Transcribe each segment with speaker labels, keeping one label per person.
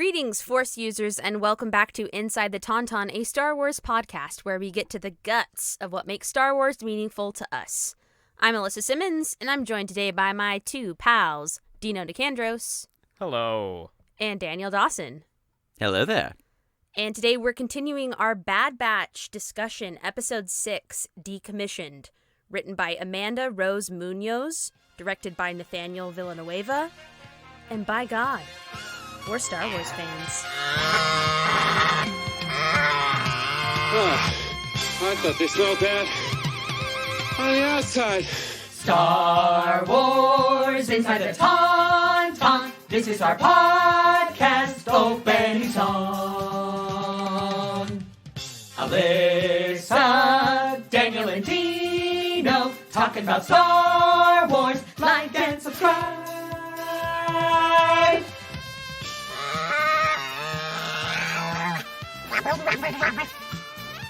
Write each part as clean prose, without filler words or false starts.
Speaker 1: Greetings, Force users, and welcome back to Inside the Tauntaun, a Star Wars podcast where we get to the guts of what makes Star Wars meaningful to us. I'm Alyssa Simmons, and I'm joined today by my two pals, Dino DeCandros.
Speaker 2: Hello.
Speaker 1: And Daniel Dawson.
Speaker 3: Hello there.
Speaker 1: And today we're continuing our Bad Batch discussion, Episode 6, Decommissioned, written by Amanda Rose Munoz, directed by Nathaniel Villanueva, and by God, we're Star Wars fans.
Speaker 4: I thought they smelled bad on the outside.
Speaker 5: Star Wars Inside the Tauntaun. This is our podcast opening song. Alyssa, Daniel, and Dino talking about Star Wars. Like and subscribe.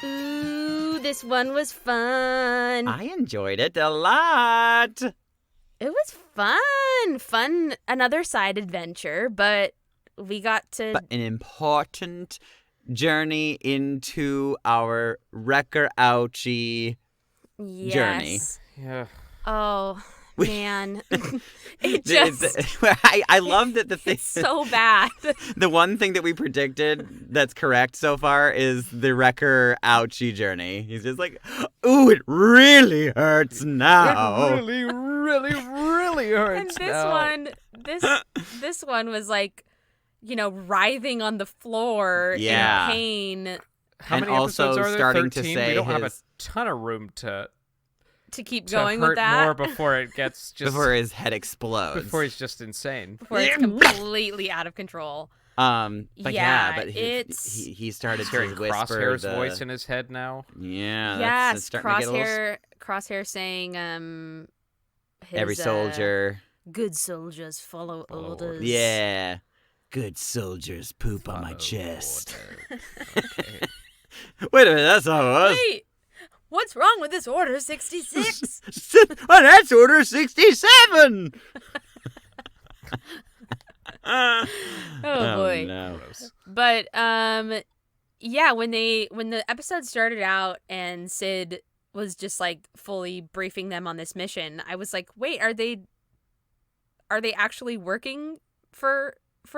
Speaker 1: Ooh, this one was fun.
Speaker 3: I enjoyed it a lot.
Speaker 1: It was fun. Fun, another side adventure, but we got to...
Speaker 3: But an important journey into our Wrecker Ouchie journey.
Speaker 2: Yeah.
Speaker 1: Oh, man. It
Speaker 3: I love that the thing.
Speaker 1: It's so bad.
Speaker 3: The one thing that we predicted that's correct so far is the Wrecker Ouchie journey. He's just like, ooh, it really hurts now.
Speaker 2: It really hurts.
Speaker 1: And this one was like, you know, writhing on the floor in pain.
Speaker 2: How
Speaker 3: And
Speaker 2: many
Speaker 3: also
Speaker 2: episodes are there?
Speaker 3: starting to
Speaker 2: 13?
Speaker 3: say
Speaker 2: we don't have a
Speaker 3: his-
Speaker 2: ton of room to
Speaker 1: keep going
Speaker 2: hurt
Speaker 1: with that.
Speaker 2: more before it gets just
Speaker 3: Before his head explodes.
Speaker 2: before he's just insane.
Speaker 1: Before it's completely out of control.
Speaker 3: But
Speaker 1: it's...
Speaker 3: he started to
Speaker 2: Hearing
Speaker 3: whisper
Speaker 2: Crosshair's
Speaker 3: the
Speaker 2: voice in his head now.
Speaker 3: Yeah,
Speaker 1: Yes,
Speaker 3: that's starting to get a little...
Speaker 1: Crosshair saying, his,
Speaker 3: Every soldier.
Speaker 1: good soldiers follow orders.
Speaker 3: Yeah. Good soldiers poop on my
Speaker 2: Follow
Speaker 3: chest.
Speaker 2: order. Okay.
Speaker 3: Wait a minute, that's how it was.
Speaker 1: Wait, what's wrong with this order 66?
Speaker 3: Oh, that's order 67.
Speaker 1: Oh boy.
Speaker 3: No.
Speaker 2: Gross.
Speaker 1: But yeah, when the episode started out and Sid was just like fully briefing them on this mission, I was like, wait, are they actually working for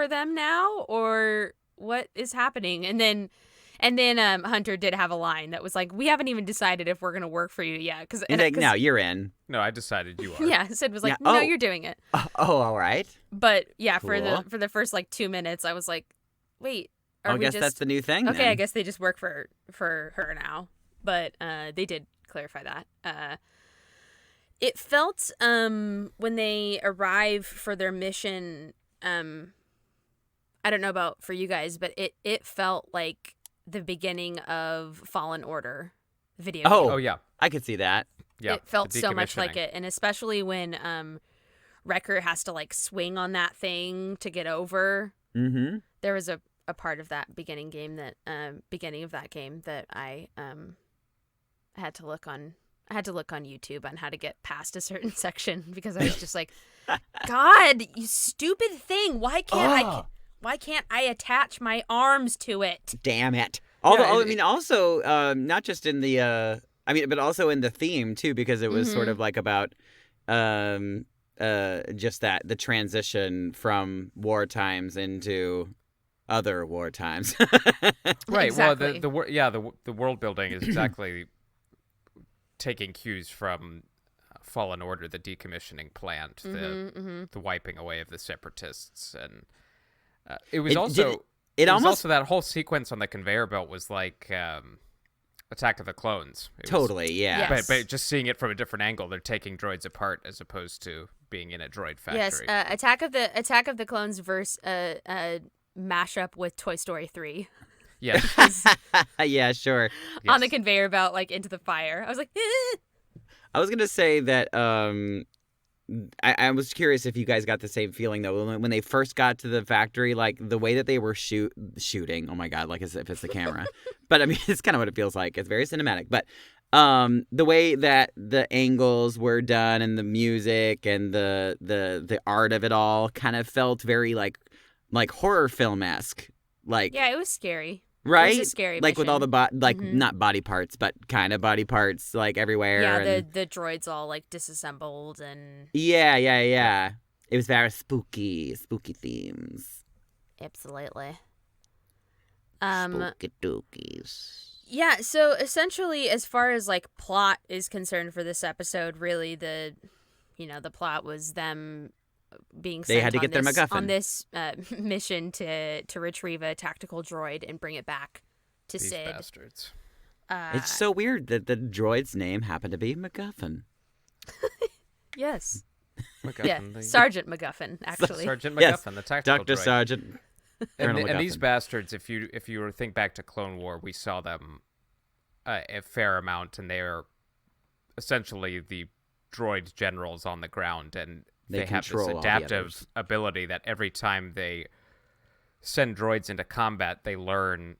Speaker 1: them now, or what is happening? And then Hunter did have a line that was like, we haven't even decided if we're gonna work for you yet, because
Speaker 3: He's like, no, you're in.
Speaker 2: No, I decided you are.
Speaker 1: yeah, Sid was like,
Speaker 3: Yeah.
Speaker 1: no,
Speaker 3: Oh.
Speaker 1: you're doing it.
Speaker 3: Oh, all right.
Speaker 1: But yeah,
Speaker 3: Cool.
Speaker 1: for the first like 2 minutes, I was like, wait,
Speaker 3: I guess that's the new thing.
Speaker 1: okay,
Speaker 3: then.
Speaker 1: I guess they just work for her now. But they did clarify that. It felt when they arrive for their mission, I don't know about for you guys, but it felt like the beginning of Fallen Order video game.
Speaker 2: Oh yeah.
Speaker 3: I could see that.
Speaker 2: Yeah.
Speaker 1: It felt
Speaker 2: the
Speaker 1: so much like
Speaker 2: decommissioning.
Speaker 1: it, and especially when Wrecker has to like swing on that thing to get over.
Speaker 3: Mm-hmm.
Speaker 1: There was a part of that beginning of that game that I had to look on YouTube on how to get past a certain section, because I was just like, God, you stupid thing! Why can't I attach my arms to it?
Speaker 3: Damn it. Although,
Speaker 2: Yeah,
Speaker 3: I mean, also, not just in the, but also in the theme too, because it was sort of like about, just the transition from war times into other war times.
Speaker 2: Right.
Speaker 1: Exactly.
Speaker 2: Well, the world building is exactly taking cues from Fallen Order, the decommissioning plant, the wiping away of the separatists, and it was also that whole sequence on the conveyor belt was like Attack of the Clones. It was-
Speaker 3: Totally, yeah.
Speaker 1: Yes.
Speaker 2: But just seeing it from a different angle, they're taking droids apart as opposed to being in a droid factory.
Speaker 1: Yes, Attack of the Clones verse mashup with Toy Story 3
Speaker 2: Yes.
Speaker 3: Yeah, sure.
Speaker 1: on the conveyor belt, like into the fire. I was like,
Speaker 3: I was gonna say that I was curious if you guys got the same feeling though when they first got to the factory, like the way that they were shooting. Oh my god, like as if it's the camera, but I mean it's kind of what it feels like. It's very cinematic, but the way that the angles were done and the music and the art of it all kind of felt very like like horror film-esque. Like,
Speaker 1: Yeah, it was scary.
Speaker 3: right?
Speaker 1: It was a scary
Speaker 3: like with all the
Speaker 1: mission.
Speaker 3: not body parts, but kind of body parts like everywhere.
Speaker 1: Yeah,
Speaker 3: and...
Speaker 1: the droids all like disassembled and
Speaker 3: Yeah. It was very spooky themes.
Speaker 1: absolutely.
Speaker 3: Spooky dookies.
Speaker 1: Yeah, so essentially as far as like plot is concerned for this episode, really the plot was them being sent
Speaker 3: They had to get their MacGuffin
Speaker 1: on this mission to retrieve a tactical droid and bring it back to
Speaker 2: These
Speaker 1: Sid.
Speaker 2: bastards.
Speaker 3: It's so weird that the droid's name happened to be MacGuffin.
Speaker 1: Yes.
Speaker 2: MacGuffin,
Speaker 1: Yeah, Sergeant MacGuffin, actually.
Speaker 2: Sergeant MacGuffin,
Speaker 3: Yes,
Speaker 2: the tactical
Speaker 3: Dr.
Speaker 2: droid.
Speaker 3: Sergeant.
Speaker 2: And these bastards, if you think back to Clone War, we saw them a fair amount, and they are essentially the droid generals on the ground, and they have this
Speaker 3: control all the
Speaker 2: adaptive
Speaker 3: others.
Speaker 2: ability that every time they send droids into combat, they learn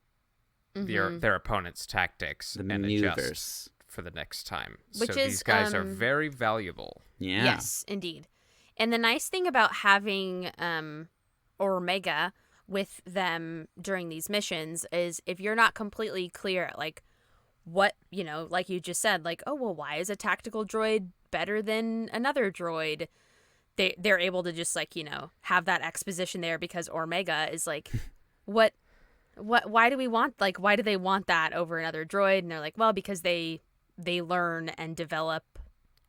Speaker 2: their opponent's tactics
Speaker 3: The
Speaker 2: and
Speaker 3: maneuvers.
Speaker 2: adjust for the next time.
Speaker 1: Which
Speaker 2: so
Speaker 1: is,
Speaker 2: these guys are very valuable.
Speaker 3: Yeah.
Speaker 1: Yes, indeed. And the nice thing about having Omega with them during these missions is if you're not completely clear at like what, like you just said, like, oh, well, why is a tactical droid better than another droid? They're able to just like, have that exposition there because Omega is like, why do we want, like, why do they want that over another droid? And they're like, well, because they learn and develop.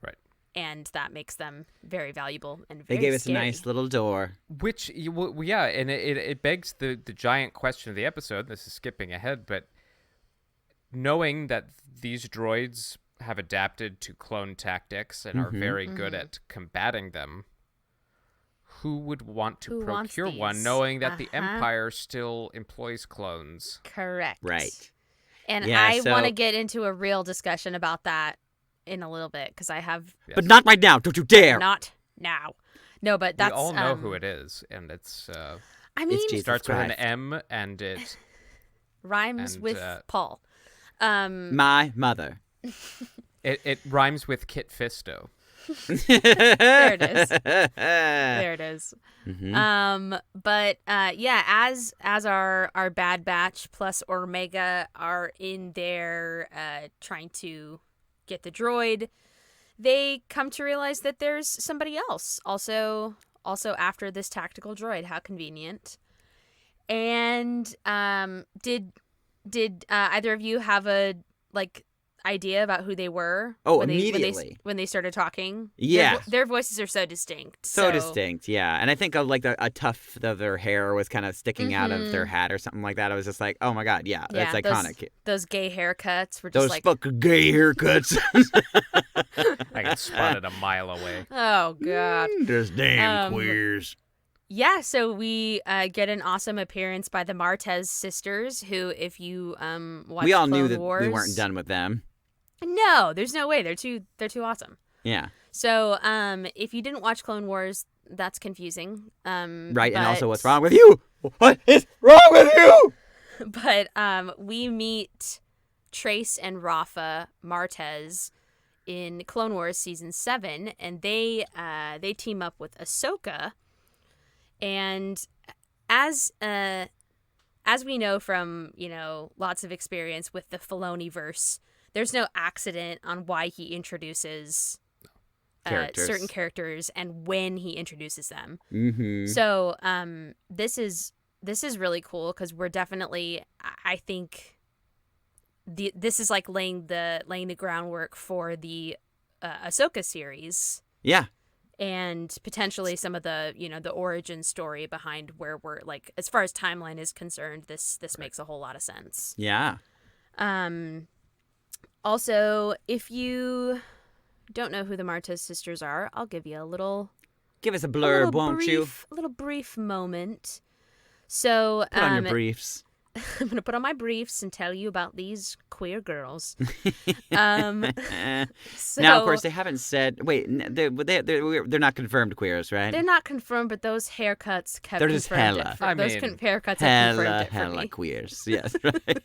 Speaker 2: Right.
Speaker 1: And that makes them very valuable and
Speaker 3: They
Speaker 1: very
Speaker 3: gave us
Speaker 1: scary.
Speaker 3: a nice little door.
Speaker 2: Which, yeah, and it begs the giant question of the episode. This is skipping ahead, but knowing that these droids have adapted to clone tactics and are very good at combating them, who would want to
Speaker 1: Who wants
Speaker 2: procure one,
Speaker 1: these?
Speaker 2: knowing that the Empire still employs clones?
Speaker 1: Correct.
Speaker 3: Right.
Speaker 1: And
Speaker 3: Yeah,
Speaker 1: I want to
Speaker 3: so-
Speaker 1: get into a real discussion about that in a little bit because I have
Speaker 2: Yes.
Speaker 3: But not right now. Don't you dare.
Speaker 1: not now. No, but that's
Speaker 2: we all know who it is, and it's
Speaker 1: I mean,
Speaker 3: Jesus
Speaker 2: starts with an
Speaker 3: Christ.
Speaker 2: M, and it
Speaker 1: rhymes
Speaker 2: and,
Speaker 1: with Paul.
Speaker 3: My mother.
Speaker 2: it rhymes with Kit Fisto.
Speaker 1: There it is. There it is.
Speaker 3: Mhm.
Speaker 1: But yeah, as our Bad Batch plus Omega are in there trying to get the droid, they come to realize that there's somebody else also after this tactical droid. How convenient. And did either of you have a idea about who they were?
Speaker 3: Oh,
Speaker 1: when
Speaker 3: immediately.
Speaker 1: when they started talking.
Speaker 3: Yeah.
Speaker 1: Their voices are so distinct.
Speaker 3: So distinct, yeah. And I think of like a tuft of their hair was kind of sticking out of their hat or something like that. I was just like, oh my God, yeah, that's iconic.
Speaker 1: Those gay haircuts were just
Speaker 3: Those
Speaker 1: like,
Speaker 3: fucking gay haircuts.
Speaker 2: I can spot it a mile away.
Speaker 1: oh god.
Speaker 3: Those damn
Speaker 1: Um,
Speaker 3: queers.
Speaker 1: Yeah, so we get an awesome appearance by the Martez sisters, who, if you watch
Speaker 3: We all
Speaker 1: Clone
Speaker 3: knew that
Speaker 1: Wars,
Speaker 3: we weren't done with them.
Speaker 1: No, there's no way. They're too awesome.
Speaker 3: Yeah.
Speaker 1: So if you didn't watch Clone Wars, that's confusing.
Speaker 3: Right, and also
Speaker 1: but-
Speaker 3: what's wrong with you? What is wrong with you?
Speaker 1: But we meet Trace and Rafa Martez in Clone Wars season 7, and they team up with Ahsoka. And as we know from lots of experience with the Filoni-verse, there's no accident on why he introduces
Speaker 3: Characters.
Speaker 1: certain characters and when he introduces them.
Speaker 3: Mm-hmm.
Speaker 1: So this is really cool because we're definitely, I think, this is like laying the groundwork for the Ahsoka series
Speaker 3: Yeah.
Speaker 1: and potentially some of the the origin story behind where we're like, as far as timeline is concerned. This makes a whole lot of sense.
Speaker 3: Yeah.
Speaker 1: Also, if you don't know who the Martez sisters are, I'll give you a little
Speaker 3: Give us a blurb, won't you?
Speaker 1: A little brief moment. So
Speaker 3: Put on your briefs.
Speaker 1: I'm going to put on my briefs and tell you about these queer girls. So,
Speaker 3: Now, of course, they haven't said. Wait, they're not confirmed queers, right?
Speaker 1: they're not confirmed, but those haircuts kept
Speaker 3: They're just
Speaker 1: confirmed
Speaker 3: hella.
Speaker 1: it for,
Speaker 2: I
Speaker 1: those
Speaker 2: mean,
Speaker 1: haircuts have confirmed it for
Speaker 3: Hella
Speaker 1: me.
Speaker 3: queers. Yes, right.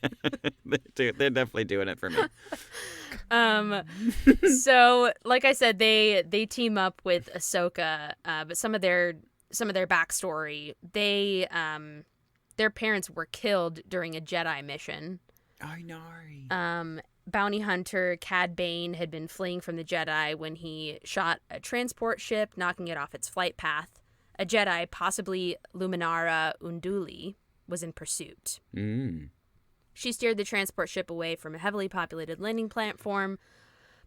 Speaker 3: They're definitely doing it for me.
Speaker 1: So, like I said, they team up with Ahsoka, but some of their some of their backstory. They their parents were killed during a Jedi mission.
Speaker 3: I know.
Speaker 1: Bounty hunter Cad Bane had been fleeing from the Jedi when he shot a transport ship, knocking it off its flight path. A Jedi, possibly Luminara Unduli, was in pursuit. She steered the transport ship away from a heavily populated landing platform,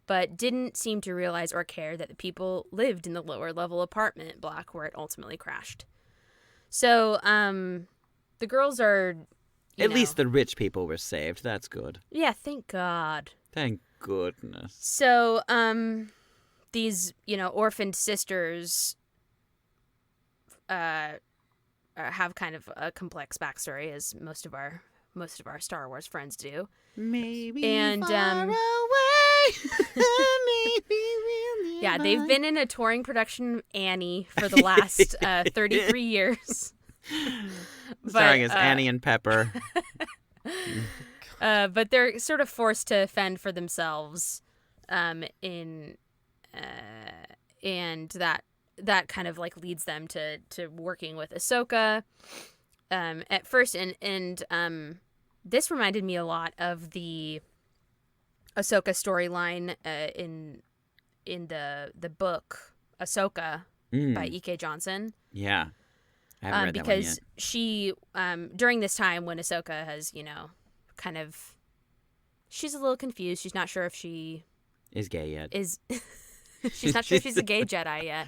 Speaker 1: but didn't seem to realize or care that the people lived in the lower level apartment block where it ultimately crashed. So, the girls are...
Speaker 3: At least the rich people were saved. That's good.
Speaker 1: Yeah, thank God.
Speaker 3: Thank goodness.
Speaker 1: So, these, orphaned sisters have kind of a complex backstory, as most of our Star Wars friends do.
Speaker 3: Maybe
Speaker 1: and
Speaker 3: far away. Maybe really
Speaker 1: yeah, they've been in a touring production of Annie for the last 33 years.
Speaker 3: Starring as Annie and Pepper.
Speaker 1: But they're sort of forced to fend for themselves, and that kind of like leads them to working with Ahsoka at first, and this reminded me a lot of the Ahsoka storyline in the book Ahsoka by E.K. Johnson.
Speaker 3: Yeah. I haven't read that one
Speaker 1: because
Speaker 3: yet.
Speaker 1: she during this time when Ahsoka has kind of, she's a little confused. She's not sure if she
Speaker 3: Is gay yet.
Speaker 1: is she's not sure if she's a gay Jedi yet.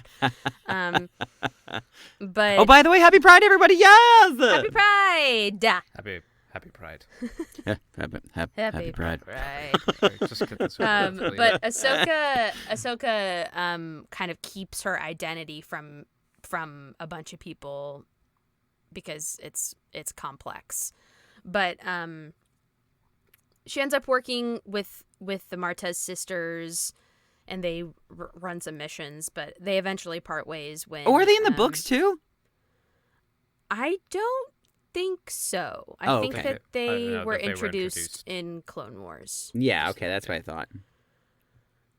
Speaker 1: But
Speaker 3: Oh, by the way, happy Pride, everybody! Yes.
Speaker 1: Happy Pride!
Speaker 2: Happy Pride.
Speaker 3: Happy Pride.
Speaker 2: Just get this over with, please.
Speaker 1: But Ahsoka kind of keeps her identity from a bunch of people because it's complex. But she ends up working with the Martez sisters, and they run some missions, but they eventually part ways when...
Speaker 3: Oh, are they in the books too?
Speaker 1: I don't think so. I think
Speaker 3: okay.
Speaker 1: that they
Speaker 2: know
Speaker 1: were
Speaker 2: that they were
Speaker 1: introduced
Speaker 2: introduced.
Speaker 1: in Clone Wars.
Speaker 3: Yeah, okay, that's what I thought.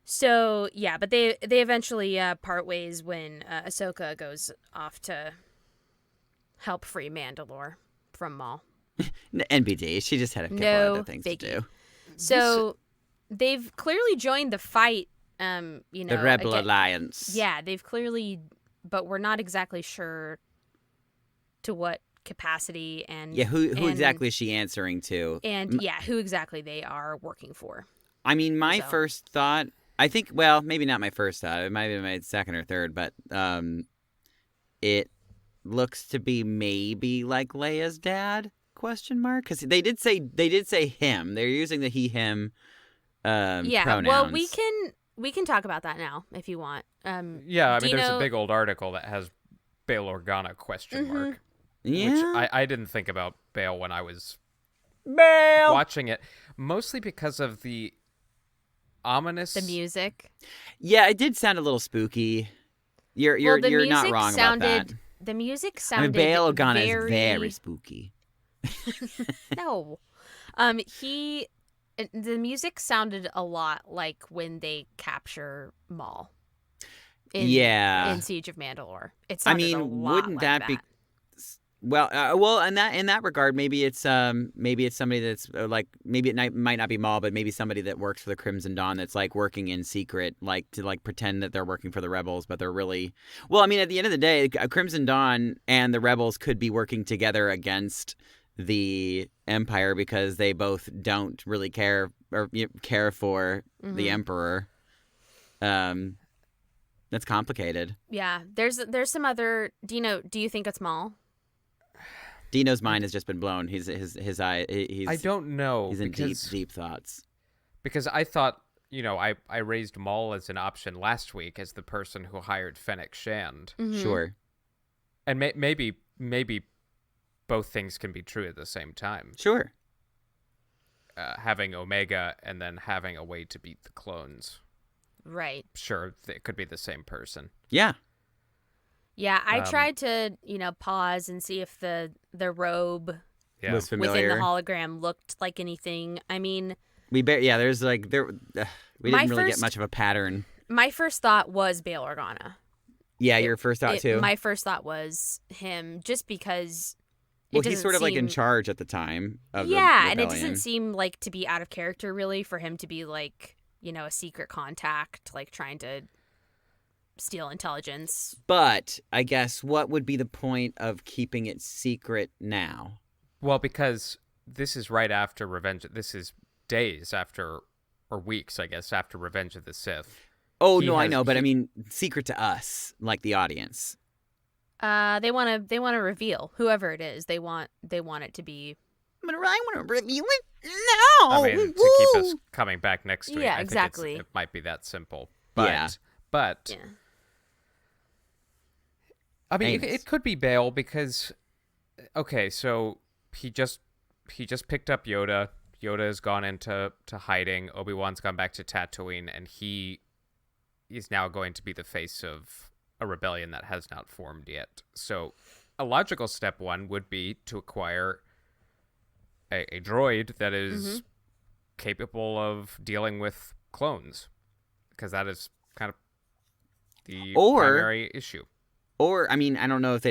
Speaker 1: So, yeah, but they eventually part ways when Ahsoka goes off to help free Mandalore from Maul.
Speaker 3: NBD, she just had a couple
Speaker 1: No
Speaker 3: other things
Speaker 1: biggie.
Speaker 3: to do.
Speaker 1: So, they've clearly joined the fight,
Speaker 3: The Rebel Alliance.
Speaker 1: Yeah, they've clearly, but we're not exactly sure to what capacity and...
Speaker 3: Yeah, who exactly is she answering to?
Speaker 1: And, yeah, who exactly they are working for.
Speaker 3: I mean, my
Speaker 1: So.
Speaker 3: first thought... I think, well, maybe not my first thought. It might be my second or third, but it looks to be maybe like Leia's dad? Question mark? Because they did say him. They're using the he him pronouns.
Speaker 1: Well, we can talk about that now if you want.
Speaker 2: Yeah, I mean, there's
Speaker 1: Dino-
Speaker 2: a big old article that has Bail Organa question mark.
Speaker 3: Yeah.
Speaker 2: Which I didn't think about Bail when I was
Speaker 3: Bail.
Speaker 2: watching it, mostly because of the ominous...
Speaker 1: The music.
Speaker 3: Yeah, it did sound a little spooky. You're
Speaker 1: the
Speaker 3: not
Speaker 1: music
Speaker 3: wrong
Speaker 1: sounded,
Speaker 3: about that.
Speaker 1: The music
Speaker 3: I mean,
Speaker 1: sounded
Speaker 3: Bail Organa
Speaker 1: very...
Speaker 3: is very spooky.
Speaker 1: No. The music sounded a lot like when they capture Maul. In Siege of Mandalore. It sounded a lot
Speaker 3: wouldn't
Speaker 1: like
Speaker 3: that be... Well, in that regard, maybe it's somebody that's like, maybe it might not be Maul, but maybe somebody that works for the Crimson Dawn that's like working in secret, like to like pretend that they're working for the Rebels, but they're really... Well, I mean, at the end of the day, Crimson Dawn and the Rebels could be working together against the Empire because they both don't really care for the Emperor. That's complicated.
Speaker 1: Yeah, there's some other... Dino, do you think it's Maul?
Speaker 3: Dino's mind has just been blown. His eye.
Speaker 2: I don't know.
Speaker 3: He's in deep thoughts.
Speaker 2: Because I thought, I raised Maul as an option last week as the person who hired Fennec Shand.
Speaker 1: Mm-hmm.
Speaker 3: Sure.
Speaker 2: And maybe both things can be true at the same time.
Speaker 3: Sure.
Speaker 2: Having Omega and then having a way to beat the clones.
Speaker 1: Right.
Speaker 2: Sure, it could be the same person.
Speaker 3: Yeah.
Speaker 1: Yeah, I tried to, pause and see if the robe
Speaker 2: Yeah.
Speaker 3: Was
Speaker 1: within
Speaker 3: familiar.
Speaker 1: the hologram looked like anything. I mean,
Speaker 3: We didn't really get much of a pattern.
Speaker 1: my first thought was Bail Organa.
Speaker 3: Yeah, your first thought too.
Speaker 1: My first thought was him, just because.
Speaker 3: Well, he's sort of like in charge at the time of the
Speaker 1: and it
Speaker 3: rebellion.
Speaker 1: doesn't seem like to be out of character really for him to be like, a secret contact, like trying to steal intelligence.
Speaker 3: But I guess what would be the point of keeping it secret now?
Speaker 2: Well, because this is right after Revenge. This is days after, or weeks, I guess, after Revenge of the Sith.
Speaker 3: Oh, no, I know, but I mean secret to us, like the audience.
Speaker 1: They want to reveal whoever it is. They want it to be.
Speaker 3: But I want to reveal it now.
Speaker 2: I mean, to keep us coming back next week.
Speaker 1: Yeah,
Speaker 2: I
Speaker 1: exactly.
Speaker 2: think it might be that simple. But,
Speaker 1: Yeah.
Speaker 2: I mean, it could be Bail because, okay, so he just picked up Yoda. Yoda has gone into hiding. Obi-Wan's gone back to Tatooine, and he is now going to be the face of a rebellion that has not formed yet. So a logical step one would be to acquire a droid that is capable of dealing with clones, because that is kind of the primary issue.
Speaker 3: Or, I mean, I don't know if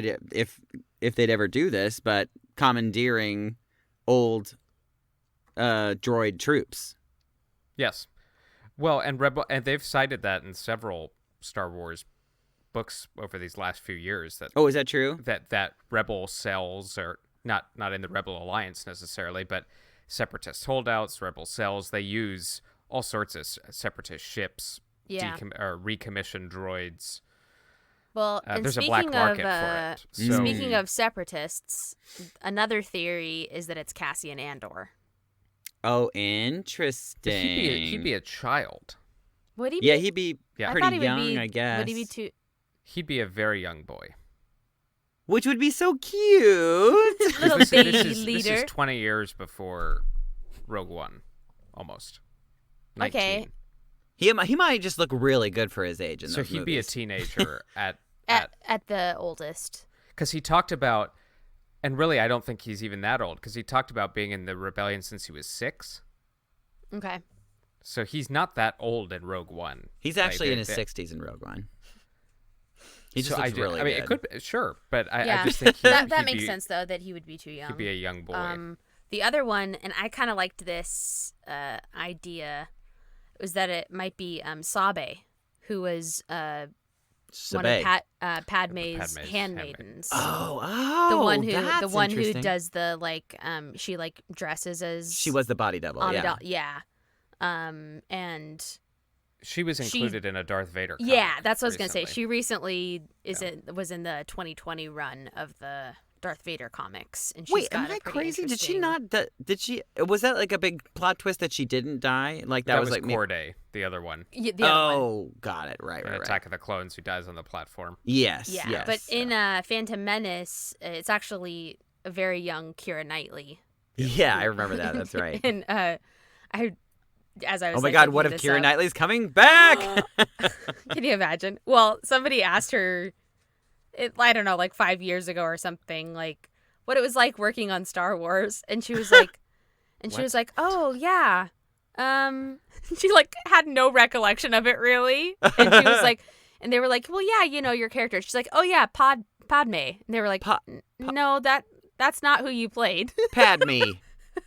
Speaker 3: they'd ever do this, but commandeering old droid troops.
Speaker 2: Yes. Well, and they've cited that in several Star Wars books over these last few years.
Speaker 3: Oh, is that true?
Speaker 2: That rebel cells, or not in the Rebel Alliance necessarily, but separatist holdouts, rebel cells, they use all sorts of separatist ships, or recommissioned droids.
Speaker 1: Well, and
Speaker 2: there's a black market for it. So,
Speaker 1: speaking of separatists, another theory is that it's Cassian Andor.
Speaker 3: Oh, interesting.
Speaker 2: He'd be a child.
Speaker 1: Would he be?
Speaker 3: Yeah, he'd be pretty young, I guess.
Speaker 1: Would he be too?
Speaker 2: He'd be a very young boy.
Speaker 3: Which would be so cute.
Speaker 1: Little
Speaker 2: This
Speaker 1: baby
Speaker 2: is
Speaker 1: leader.
Speaker 2: 20 years before Rogue One, almost. 19.
Speaker 1: Okay.
Speaker 3: He might just look really good for his age in those
Speaker 2: So he'd be a
Speaker 3: movies.
Speaker 2: teenager at
Speaker 1: the oldest.
Speaker 2: because he talked about, and really I don't think he's even that old, because he talked about being in the rebellion since he was 6.
Speaker 1: Okay.
Speaker 2: So he's not that old in Rogue One.
Speaker 3: He's actually in his 60s in Rogue One. He just looks really good.
Speaker 2: It could be, sure, but I
Speaker 1: Yeah.
Speaker 2: just think
Speaker 1: that
Speaker 2: he'd
Speaker 1: makes
Speaker 2: be,
Speaker 1: sense though, that he would be too young.
Speaker 2: He'd be a young boy.
Speaker 1: The other one, and I kind of liked this idea, was that it might be Sabe, who was one of Padme's handmaidens.
Speaker 3: Oh,
Speaker 1: the one who
Speaker 3: that's interesting.
Speaker 1: does the she dresses as
Speaker 3: She was the body double. Yeah.
Speaker 1: And
Speaker 2: She was included in a Darth Vader comic
Speaker 1: yeah, that's what I was gonna say.
Speaker 2: recently.
Speaker 1: She recently was in the 2020 run of the Darth Vader comics, and she's
Speaker 3: Wait,
Speaker 1: got
Speaker 3: am
Speaker 1: a
Speaker 3: I
Speaker 1: pretty
Speaker 3: crazy? Did she
Speaker 1: interesting-
Speaker 3: not? Did she? Was that like a big plot twist that she didn't die? Like
Speaker 2: That
Speaker 3: was
Speaker 2: was
Speaker 3: like
Speaker 2: Corday, the other one.
Speaker 1: Yeah, the other one.
Speaker 3: Oh, got it. Right.
Speaker 2: In Attack of the Clones, who dies on the platform.
Speaker 3: Yes.
Speaker 1: Yeah,
Speaker 3: Yes.
Speaker 1: but in Phantom Menace, it's actually a very young Keira Knightley.
Speaker 3: Yeah, I remember that. That's right.
Speaker 1: And as I was
Speaker 3: Oh my
Speaker 1: like,
Speaker 3: God!
Speaker 1: looking
Speaker 3: What if
Speaker 1: this
Speaker 3: Keira
Speaker 1: up-
Speaker 3: Knightley's coming back?
Speaker 1: Can you imagine? Well, somebody asked her, I don't know, like 5 years ago or something, like what it was like working on Star Wars, and she was like, oh yeah, she had no recollection of it really, and she was like, and they were like, well yeah, your character. She's like, oh yeah, Padme, and they were like, no, that's not who you played.
Speaker 3: Padme.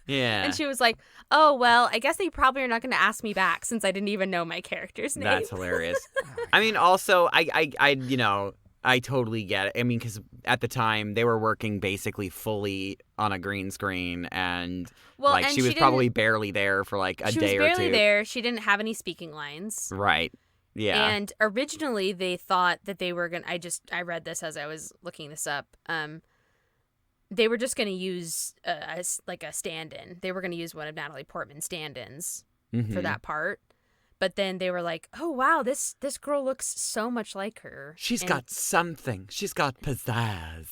Speaker 3: Yeah.
Speaker 1: And she was like, oh, well, I guess they probably are not going to ask me back since I didn't even know my character's name.
Speaker 3: That's hilarious. I mean, also, I totally get it. I mean, because at the time they were working basically fully on a green screen, and
Speaker 1: and
Speaker 3: she was probably barely there for like a day or two.
Speaker 1: She was barely there. She didn't have any speaking lines.
Speaker 3: Right. Yeah.
Speaker 1: And originally they thought that they were going to, I read this as I was looking this up. They were just going to use a stand-in. They were going to use one of Natalie Portman's stand-ins for that part. But then they were like, oh, wow, this girl looks so much like her.
Speaker 3: She's got something. She's got pizzazz.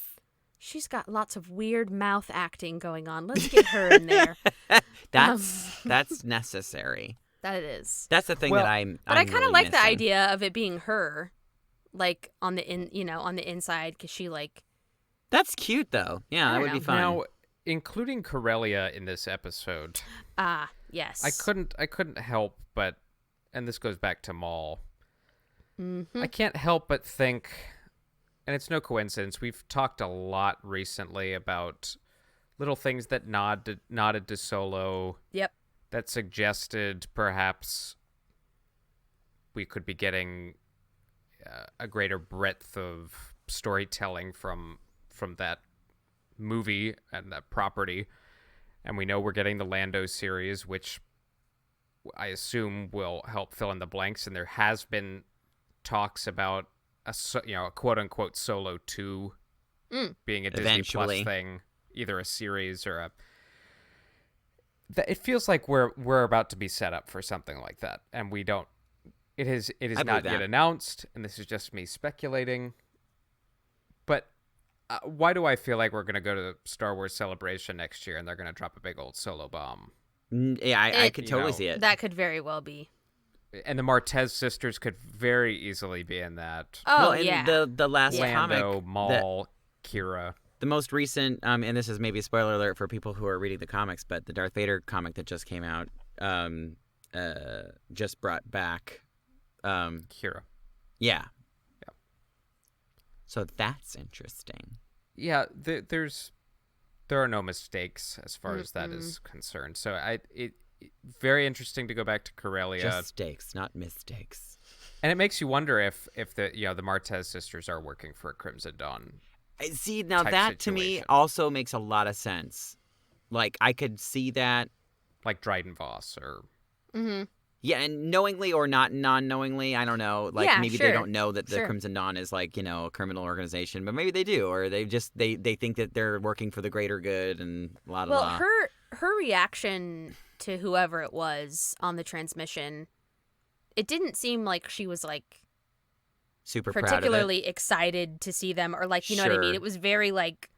Speaker 1: She's got lots of weird mouth acting going on. Let's get her in there.
Speaker 3: That's necessary.
Speaker 1: That it is.
Speaker 3: That's the thing that I'm.
Speaker 1: But I kind of like the
Speaker 3: missing.
Speaker 1: idea of it being her, on the inside, because she
Speaker 3: That's cute though. Yeah, that would be fun.
Speaker 2: Now, including Corellia in this episode,
Speaker 1: yes,
Speaker 2: I couldn't help but, and this goes back to Maul.
Speaker 1: Mm-hmm.
Speaker 2: I can't help but think it's no coincidence. We've talked a lot recently about little things that nodded to Solo.
Speaker 1: Yep.
Speaker 2: That suggested perhaps we could be getting a greater breadth of storytelling from that movie and that property. And we know we're getting the Lando series, which I assume will help fill in the blanks. And there has been talks about a quote unquote Solo 2 being a Disney Plus thing, either a series or a. It feels like we're about to be set up for something like that, and we don't. It is not yet announced, and this is just me speculating. But why do I feel like we're going to go to the Star Wars Celebration next year and they're going to drop a big old Solo bomb?
Speaker 3: Yeah, I could totally see it.
Speaker 1: That could very well be.
Speaker 2: And the Martez sisters could very easily be in that.
Speaker 1: Oh,
Speaker 3: well,
Speaker 1: yeah.
Speaker 3: The last
Speaker 2: Lando,
Speaker 3: comic,
Speaker 2: Maul, Kira.
Speaker 3: the most recent, and this is maybe a spoiler alert for people who are reading the comics, but the Darth Vader comic that just came out just brought back
Speaker 2: Kira.
Speaker 3: Yeah. So that's interesting.
Speaker 2: Yeah, there are no mistakes as far as that is concerned. So very interesting to go back to Corellia.
Speaker 3: Just stakes, not mistakes.
Speaker 2: And it makes you wonder if the Martez sisters are working for a Crimson Dawn.
Speaker 3: See, now
Speaker 2: type
Speaker 3: that to me
Speaker 2: situation.
Speaker 3: also makes a lot of sense. Like, I could see that.
Speaker 2: Like Dryden Voss or.
Speaker 1: Mm-hmm.
Speaker 3: Yeah, and knowingly or not non-knowingly, I don't know. Like,
Speaker 1: Yeah,
Speaker 3: maybe
Speaker 1: sure.
Speaker 3: they don't know that the
Speaker 1: Sure.
Speaker 3: Crimson Dawn is, like, a criminal organization, but maybe they do, or they just they think that they're working for the greater good and blah blah.
Speaker 1: Well, her reaction to whoever it was on the transmission, it didn't seem like she was like
Speaker 3: super
Speaker 1: particularly excited to see them, or like, you know what I mean?
Speaker 3: Sure.
Speaker 1: It was very like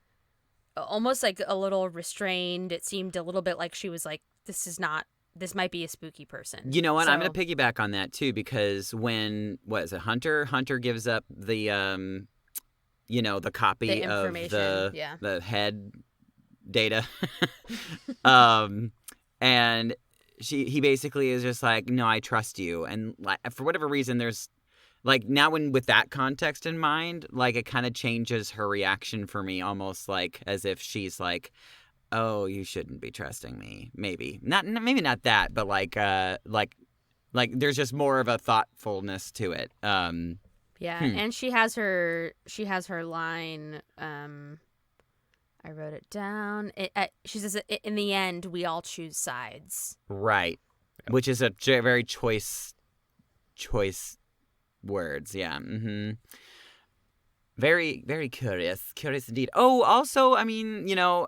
Speaker 1: almost like a little restrained. It seemed a little bit like she was like, this might be a spooky person.
Speaker 3: You know what? I'm
Speaker 1: So-
Speaker 3: going to piggyback on that too, because when Hunter gives up the the copy
Speaker 1: The
Speaker 3: of
Speaker 1: information, yeah.
Speaker 3: the head data, and he basically is just like, no, I trust you, and like for whatever reason, there's like now with that context in mind, like it kind of changes her reaction for me, almost like as if she's like, oh, you shouldn't be trusting me. Maybe not that, but like there's just more of a thoughtfulness to it.
Speaker 1: Yeah, and she has her line. I wrote it down. She says, "In the end, we all choose sides."
Speaker 3: Right, which is a very choice words. Yeah. Mm-hmm. Very, very curious indeed. Oh, also, I mean, the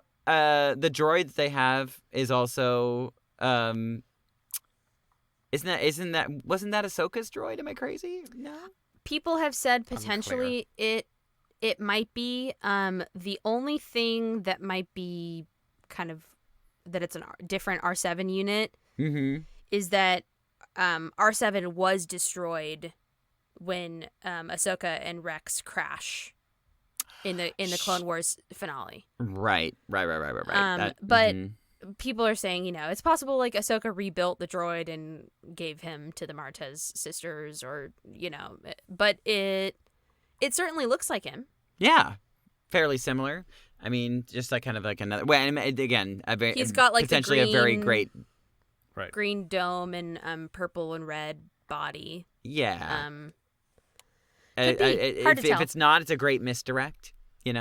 Speaker 3: droid that they have is also wasn't that Ahsoka's droid? Am I crazy? No.
Speaker 1: People have said potentially it might be. The only thing that might be kind of that it's a different R7 unit is that R7 was destroyed when Ahsoka and Rex crash in the Clone Wars finale.
Speaker 3: Right.
Speaker 1: But people are saying, it's possible like Ahsoka rebuilt the droid and gave him to the Martez sisters, or but it certainly looks like him.
Speaker 3: Yeah, fairly similar. I mean, just like kind of like another. Well, and again,
Speaker 1: He's got like
Speaker 3: potentially
Speaker 1: the
Speaker 3: a very
Speaker 1: green-
Speaker 3: great.
Speaker 2: Right.
Speaker 1: green dome and purple and red body.
Speaker 3: Yeah.
Speaker 1: Could be. Hard to
Speaker 3: If
Speaker 1: tell.
Speaker 3: it's not, it's a great misdirect. Which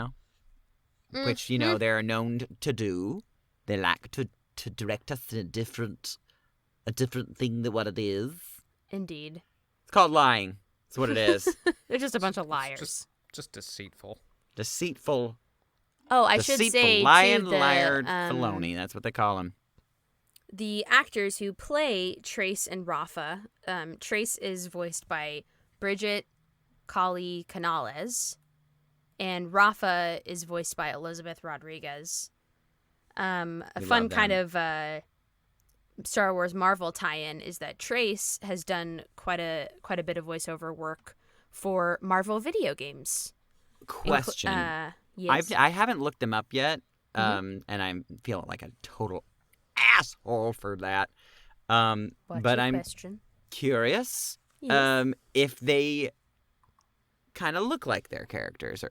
Speaker 1: Mm-hmm.
Speaker 3: they are known to do. They like to direct us in a different thing than what it is.
Speaker 1: Indeed.
Speaker 3: It's called lying. That's what it is.
Speaker 1: They're just a bunch of liars.
Speaker 2: Just deceitful.
Speaker 3: Deceitful.
Speaker 1: Oh, I should
Speaker 3: Deceitful,
Speaker 1: say
Speaker 3: lying,
Speaker 1: too,
Speaker 3: liar, Filoni. That's what they call him.
Speaker 1: the actors who play Trace and Rafa. Trace is voiced by Bridget Colley Canales, and Rafa is voiced by Elizabeth Rodriguez. A
Speaker 3: We
Speaker 1: fun
Speaker 3: love
Speaker 1: kind
Speaker 3: them.
Speaker 1: of Star Wars Marvel tie-in is that Trace has done quite a bit of voiceover work for Marvel video games.
Speaker 3: Question.
Speaker 1: Yes.
Speaker 3: I haven't looked them up yet, and I'm feeling like a total asshole for that.
Speaker 1: What's
Speaker 3: but
Speaker 1: your
Speaker 3: I'm
Speaker 1: question?
Speaker 3: curious
Speaker 1: Yes.
Speaker 3: if they kind of look like their characters. Or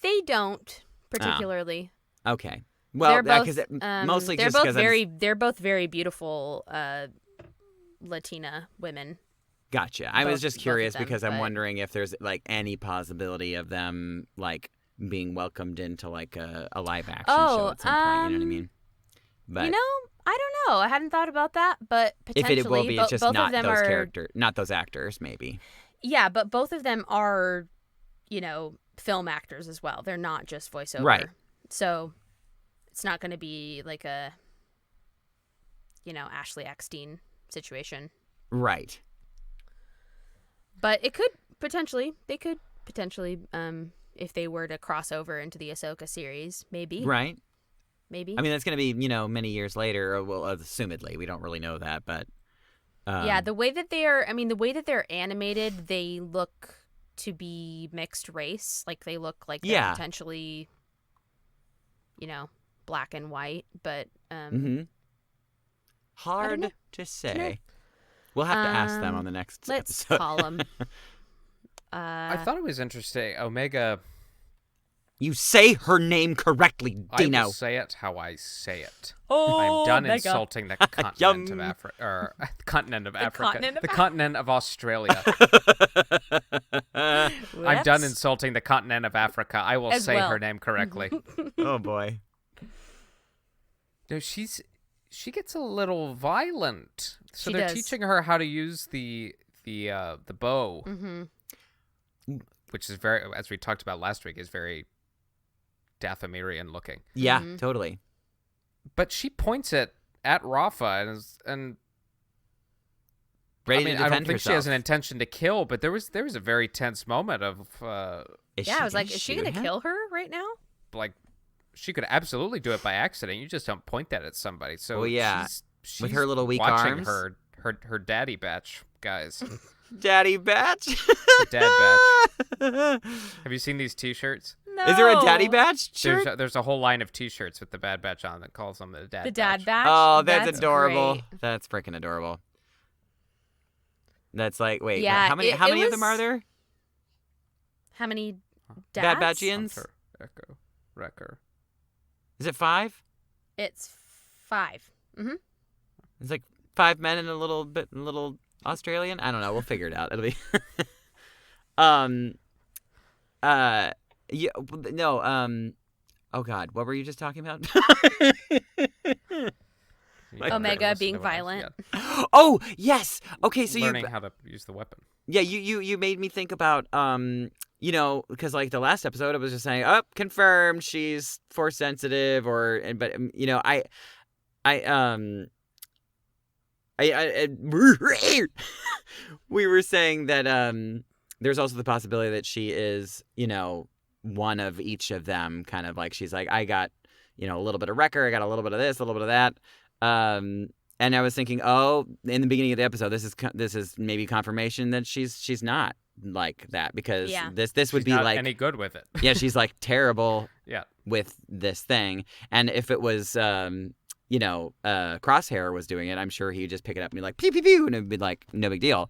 Speaker 1: They don't particularly.
Speaker 3: okay. Well,
Speaker 1: They're
Speaker 3: because
Speaker 1: both,
Speaker 3: mostly
Speaker 1: they're
Speaker 3: just
Speaker 1: both
Speaker 3: because
Speaker 1: they're both very beautiful Latina women.
Speaker 3: Gotcha. I was
Speaker 1: Both-
Speaker 3: just
Speaker 1: both of
Speaker 3: curious
Speaker 1: them,
Speaker 3: because I'm
Speaker 1: but-
Speaker 3: wondering if there's like any possibility of them like being welcomed into like a live action show at some point. You know what I mean? But
Speaker 1: You know, I don't know. I hadn't thought about that, but
Speaker 3: if
Speaker 1: potentially,
Speaker 3: it will be, it's just
Speaker 1: both
Speaker 3: not
Speaker 1: of them
Speaker 3: those
Speaker 1: are
Speaker 3: not those actors, maybe.
Speaker 1: Yeah, but both of them are, film actors as well. They're not just voiceover.
Speaker 3: Right.
Speaker 1: So it's not going to be like a, Ashley Eckstein situation.
Speaker 3: Right.
Speaker 1: But they could potentially, if they were to cross over into the Ahsoka series, maybe.
Speaker 3: Right.
Speaker 1: Maybe.
Speaker 3: I mean, that's going to be, many years later, or well, assumedly. We don't really know that, but
Speaker 1: yeah, the way that they're animated, they look to be mixed race. Like they look like they're potentially, black and white, but
Speaker 3: hard to say. We'll have to ask them on the next
Speaker 1: let's
Speaker 3: episode.
Speaker 1: call them.
Speaker 2: I thought it was interesting. Omega.
Speaker 3: You say her name correctly, Dino.
Speaker 2: I will say it how I say it.
Speaker 1: Oh,
Speaker 2: I'm done
Speaker 1: Omega.
Speaker 2: insulting the continent of Africa, or continent of Africa, the continent of Australia. I'm done insulting the continent of Africa. I will
Speaker 1: As
Speaker 2: say
Speaker 1: well.
Speaker 2: her name correctly.
Speaker 3: Oh boy.
Speaker 2: No, she gets a little violent. So
Speaker 1: She
Speaker 2: they're
Speaker 1: does.
Speaker 2: teaching her how to use the bow, which is very, as we talked about last week, is very Dathomirian looking.
Speaker 3: Yeah, totally.
Speaker 2: But she points it at Rafa and
Speaker 3: Ready
Speaker 2: I mean,
Speaker 3: to defend
Speaker 2: I don't think
Speaker 3: herself.
Speaker 2: she has an intention to kill, but there was a very tense moment of
Speaker 1: I was like, is she gonna kill her right now?
Speaker 2: like she could absolutely do it by accident. You just don't point that at somebody. So
Speaker 3: Well, yeah.
Speaker 2: she's
Speaker 3: With her little weak
Speaker 2: watching
Speaker 3: arms.
Speaker 2: her daddy batch guys.
Speaker 3: Daddy Batch?
Speaker 2: The dad batch. Have you seen these T-shirts?
Speaker 1: No.
Speaker 3: Is there a Daddy Batch shirt?
Speaker 2: There's a whole line of T-shirts with the Bad Batch on that calls them the dad.
Speaker 1: The dad batch?
Speaker 3: Oh, that's adorable.
Speaker 1: great.
Speaker 3: That's freaking adorable. That's like, wait,
Speaker 1: Yeah,
Speaker 3: how many
Speaker 1: it
Speaker 3: of
Speaker 1: was-
Speaker 3: them are there?
Speaker 1: How many
Speaker 3: Bad
Speaker 1: dads?
Speaker 3: Batchians?
Speaker 2: Hunter, Echo, Wrecker.
Speaker 3: Is it 5?
Speaker 1: It's 5. Mm-hmm.
Speaker 3: It's like 5 men and a little Australian. I don't know. We'll figure it out. It'll be. Yeah. No. Oh God. What were you just talking about?
Speaker 1: Omega being violent.
Speaker 3: Oh yes. Okay. So
Speaker 2: learning how to use the weapon.
Speaker 3: Yeah. You made me think about because like the last episode, I was just saying, oh, confirmed, she's force sensitive, but we were saying that there's also the possibility that she is, one of each of them, kind of like she's like, I got, a little bit of Wrecker, I got a little bit of this, a little bit of that. And I was thinking, oh, in the beginning of the episode, this is maybe confirmation that she's not like that, because this would
Speaker 2: She's
Speaker 3: be
Speaker 2: not
Speaker 3: like
Speaker 2: any good with it.
Speaker 3: yeah, she's like terrible
Speaker 2: Yeah.
Speaker 3: with this thing. And if it was Crosshair was doing it, I'm sure he'd just pick it up and be like pew pew pew, and it'd be like no big deal.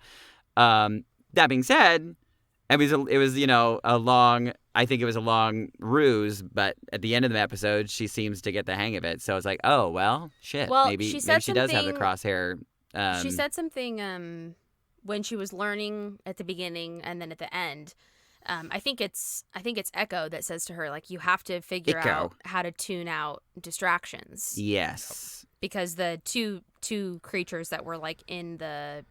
Speaker 3: That being said, it was I think it was a long ruse, but at the end of the episode she seems to get the hang of it. So it's like, oh well, shit.
Speaker 1: Well,
Speaker 3: maybe
Speaker 1: she
Speaker 3: she
Speaker 1: said
Speaker 3: does have the
Speaker 1: something-
Speaker 3: Crosshair.
Speaker 1: She said something when she was learning at the beginning and then at the end. I think it's Echo that says to her, like, you have to figure
Speaker 3: Echo.
Speaker 1: out how to tune out distractions.
Speaker 3: Yes.
Speaker 1: Because the two creatures that were like in the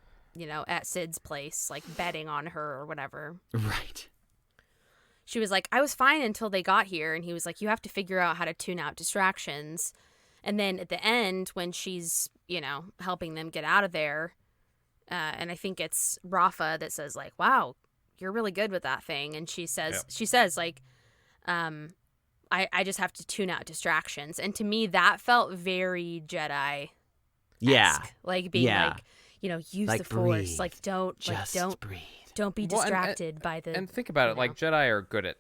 Speaker 1: at Sid's place, like betting on her or whatever.
Speaker 3: Right.
Speaker 1: She was like, I was fine until they got here, and he was like, you have to figure out how to tune out distractions. And then at the end, when she's, helping them get out of there, and I think it's Rafa that says, like, wow, you're really good with that thing. And she says, like, I just have to tune out distractions. And to me, that felt very Jedi-esque.
Speaker 3: Yeah.
Speaker 1: Like being like, use
Speaker 3: Like,
Speaker 1: the Force.
Speaker 3: breathe.
Speaker 1: Like, don't
Speaker 3: breathe.
Speaker 1: Don't be
Speaker 2: Well, and-
Speaker 1: distracted by the.
Speaker 2: And think about it, like Jedi are good at.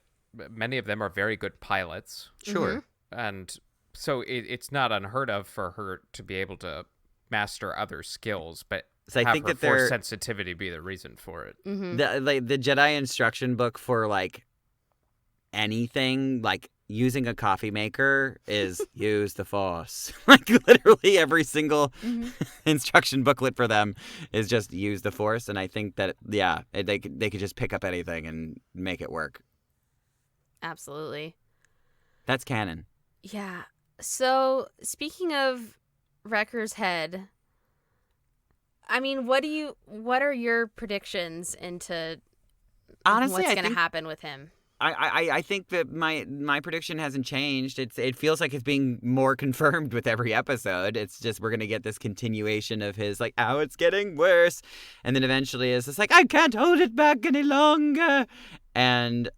Speaker 2: Many of them are very good pilots,
Speaker 3: Sure.
Speaker 2: and so it's not unheard of for her to be able to master other skills. But
Speaker 3: So I
Speaker 2: have
Speaker 3: think
Speaker 2: her
Speaker 3: that they're
Speaker 2: force sensitivity be the reason for it.
Speaker 1: Mm-hmm.
Speaker 3: the Jedi instruction book for like anything, like using a coffee maker is use the Force. Like literally every single instruction booklet for them is just use the Force, and I think that they could just pick up anything and make it work.
Speaker 1: Absolutely.
Speaker 3: That's canon.
Speaker 1: Yeah. So speaking of Wrecker's head, I mean, what are your predictions into
Speaker 3: Honestly,
Speaker 1: what's
Speaker 3: I
Speaker 1: going to
Speaker 3: think
Speaker 1: happen with him?
Speaker 3: I think that my prediction hasn't changed. It feels like it's being more confirmed with every episode. It's just we're gonna get this continuation of his like, oh, it's getting worse, and then eventually it's just like, I can't hold it back any longer. And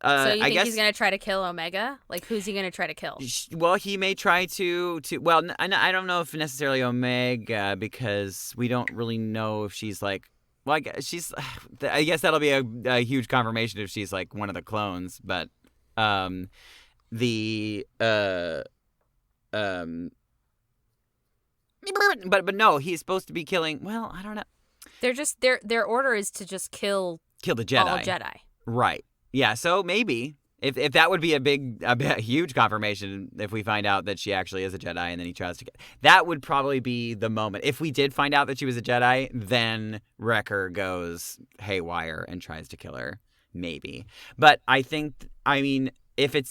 Speaker 1: So you
Speaker 3: I
Speaker 1: think
Speaker 3: guess
Speaker 1: he's going to try to kill Omega? Like, who's he going to try to kill?
Speaker 3: well, he may try to. Well, I don't know if necessarily Omega, because we don't really know if she's like. Well, I guess that'll be a huge confirmation if she's like one of the clones. But but no, he's supposed to be killing. Well, I don't know.
Speaker 1: They're just their order is to just kill
Speaker 3: the Jedi.
Speaker 1: all Jedi.
Speaker 3: Right. Yeah. So maybe if that would be a huge confirmation if we find out that she actually is a Jedi and then he tries to get, that would probably be the moment. If we did find out that she was a Jedi, then Wrecker goes haywire and tries to kill her. Maybe. But I think it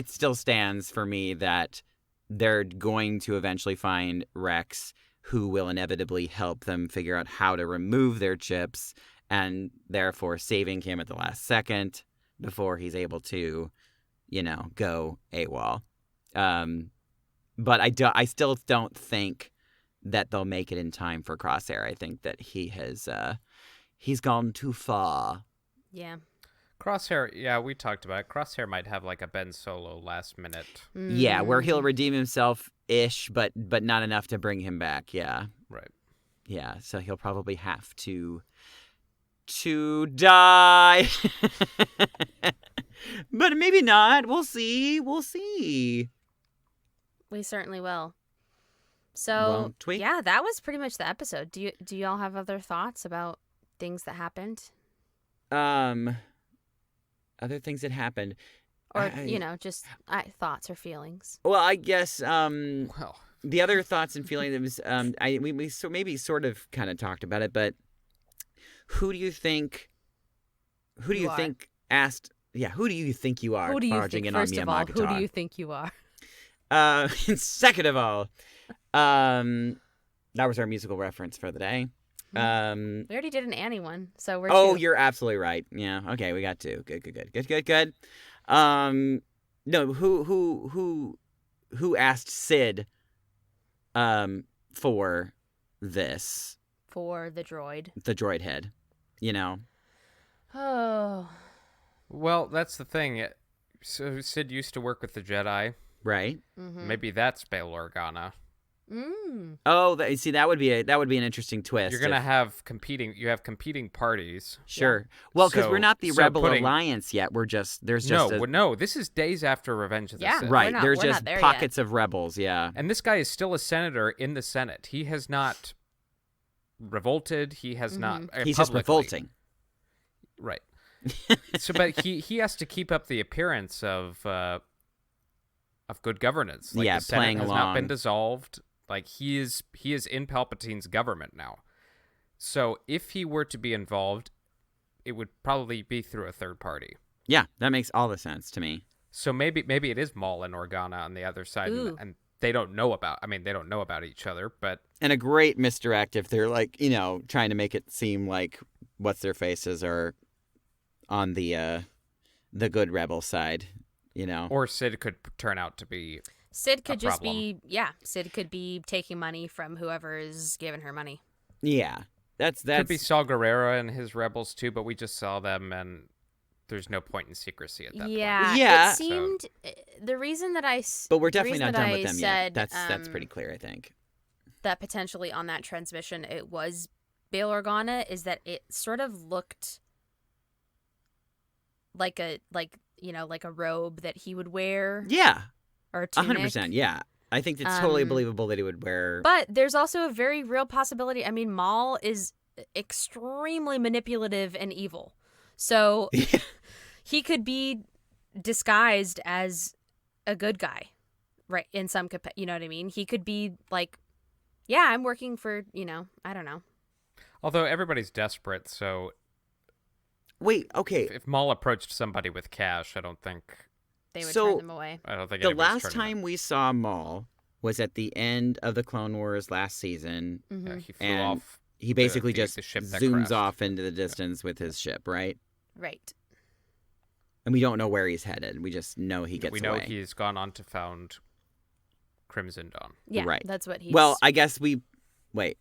Speaker 3: still stands for me that they're going to eventually find Rex, who will inevitably help them figure out how to remove their chips, and therefore saving him at the last second before he's able to, go AWOL. But I still don't think that they'll make it in time for Crosshair. I think that he's gone too far.
Speaker 1: Yeah.
Speaker 2: Crosshair, yeah, we talked about it. Crosshair might have like a Ben Solo last minute.
Speaker 3: Yeah, where he'll redeem himself-ish, but not enough to bring him back. Yeah.
Speaker 2: Right.
Speaker 3: Yeah, so he'll probably have to die. But maybe not. We'll see.
Speaker 1: We certainly will. So,
Speaker 3: Won't we?
Speaker 1: yeah, that was pretty much the episode. Do y'all have other thoughts about things that happened?
Speaker 3: Other things that happened.
Speaker 1: Or, just thoughts or feelings.
Speaker 3: Well, I guess
Speaker 2: Well,
Speaker 3: the other thoughts and feelings we sort of kind of talked about it, but who do you think asked? Yeah, who do you think you are?
Speaker 1: Who do you
Speaker 3: barging
Speaker 1: think?
Speaker 3: in
Speaker 1: First
Speaker 3: on
Speaker 1: of
Speaker 3: me
Speaker 1: all,
Speaker 3: and my guitar?
Speaker 1: who do you think you are?
Speaker 3: Second of all, that was our musical reference for the day.
Speaker 1: We already did an Annie one, so we're
Speaker 3: Oh,
Speaker 1: two.
Speaker 3: you're absolutely right. Yeah. Okay, we got two. Good. No, who asked Sid for this?
Speaker 1: For the droid.
Speaker 3: The droid head,
Speaker 1: Oh.
Speaker 2: well, that's the thing. So Sid used to work with the Jedi.
Speaker 3: right?
Speaker 1: Mm-hmm.
Speaker 2: Maybe that's Bail Organa.
Speaker 3: Oh, that would be an interesting twist.
Speaker 2: You're gonna have competing parties.
Speaker 3: Sure. Well, because we're not the
Speaker 2: so
Speaker 3: Rebel
Speaker 2: putting-
Speaker 3: Alliance yet.
Speaker 2: No. This is days after Revenge of the
Speaker 1: Yeah.
Speaker 2: Sith.
Speaker 3: Right.
Speaker 1: We're
Speaker 3: There's
Speaker 1: not
Speaker 3: just
Speaker 1: there
Speaker 3: pockets of rebels. Yeah.
Speaker 2: And this guy is still a senator in the Senate. He has not revolted. He has not.
Speaker 3: He's just
Speaker 2: publicly.
Speaker 3: revolting.
Speaker 2: Right. So, but he has to keep up the appearance of good governance. Like
Speaker 3: Yeah,
Speaker 2: the Senate
Speaker 3: playing
Speaker 2: has
Speaker 3: along.
Speaker 2: not been dissolved. Like he is in Palpatine's government now. So if he were to be involved, it would probably be through a third party.
Speaker 3: Yeah, that makes all the sense to me.
Speaker 2: So maybe it is Maul and Organa on the other side,
Speaker 1: Ooh.
Speaker 2: and they don't know about. I mean, they don't know about each other, but
Speaker 3: And a great misdirect if they're like, trying to make it seem like what's their faces are on the good rebel side,
Speaker 2: or Sid could turn out to be.
Speaker 1: Sid could
Speaker 2: a
Speaker 1: just
Speaker 2: problem.
Speaker 1: Sid could be taking money from whoever is giving her money.
Speaker 3: Yeah. That's
Speaker 2: Could be Saw Gerrera and his rebels too, but we just saw them, and there's no point in secrecy at that point.
Speaker 3: Yeah.
Speaker 1: It seemed the reason that
Speaker 3: But we're definitely not done with them
Speaker 1: said,
Speaker 3: yet. That's pretty clear, I think.
Speaker 1: that potentially on that transmission it was Bail Organa is that it sort of looked like a robe that he would wear.
Speaker 3: Yeah.
Speaker 1: Or a tunic.
Speaker 3: 100%. Yeah. I think it's totally believable that he would wear.
Speaker 1: But there's also a very real possibility. I mean, Maul is extremely manipulative and evil. So he could be disguised as a good guy, right? In some you know what I mean? He could be like, yeah, I'm working for, I don't know.
Speaker 2: Although everybody's desperate, so
Speaker 3: Wait, okay.
Speaker 2: if Maul approached somebody with cash, I don't think
Speaker 1: They would turn them away.
Speaker 2: I don't think
Speaker 3: The
Speaker 2: anybody's
Speaker 3: last
Speaker 2: turning
Speaker 3: time we saw Maul was at the end of the Clone Wars last season.
Speaker 1: Mm-hmm.
Speaker 2: them. He flew
Speaker 3: And
Speaker 2: off.
Speaker 3: he basically
Speaker 2: the
Speaker 3: just
Speaker 2: ship that
Speaker 3: zooms
Speaker 2: crashed.
Speaker 3: off into the distance with his ship, right?
Speaker 1: Right.
Speaker 3: And we don't know where he's headed. We just know he gets
Speaker 2: We know
Speaker 3: away.
Speaker 2: he's gone on to found Crimson Dawn.
Speaker 1: Yeah,
Speaker 3: Right.
Speaker 1: that's what he's...
Speaker 3: Well, I guess wait.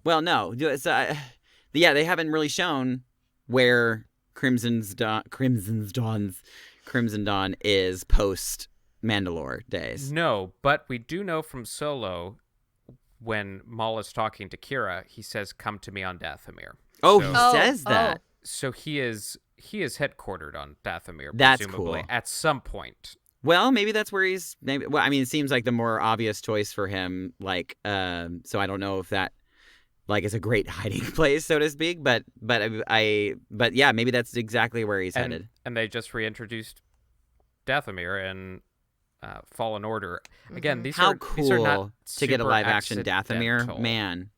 Speaker 3: Well, no. Yeah, they haven't really shown where Crimson Dawn is post Mandalore days.
Speaker 2: No, but we do know from Solo when Maul is talking to Kira, he says, "Come to me on Dathomir."
Speaker 3: Oh,
Speaker 2: So-
Speaker 3: he says that.
Speaker 2: So he is headquartered on Dathomir,
Speaker 3: That's
Speaker 2: presumably,
Speaker 3: cool.
Speaker 2: at some point.
Speaker 3: Well, maybe that's where he's. Well, I mean, it seems like the more obvious choice for him. Like, so I don't know if that, like, is a great hiding place, so to speak. But yeah, maybe that's exactly where he's headed.
Speaker 2: And they just reintroduced Dathomir and Fallen Order. Again, these
Speaker 3: How
Speaker 2: are
Speaker 3: cool
Speaker 2: these are not
Speaker 3: to get a
Speaker 2: super
Speaker 3: live action Dathomir,
Speaker 2: accidental.
Speaker 3: man.